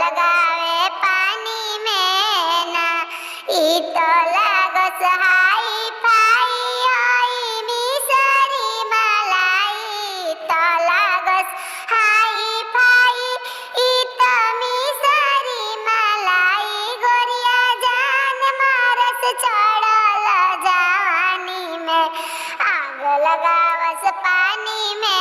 लगावे पानी में ना। ई तो लागस हाई फाई आई मिसरी मलाई। तो लागस हाई फाई ई तो मिसरी मलाई। गोरिया जान मारस चढ़ल जवानी में आग लगावस पानी में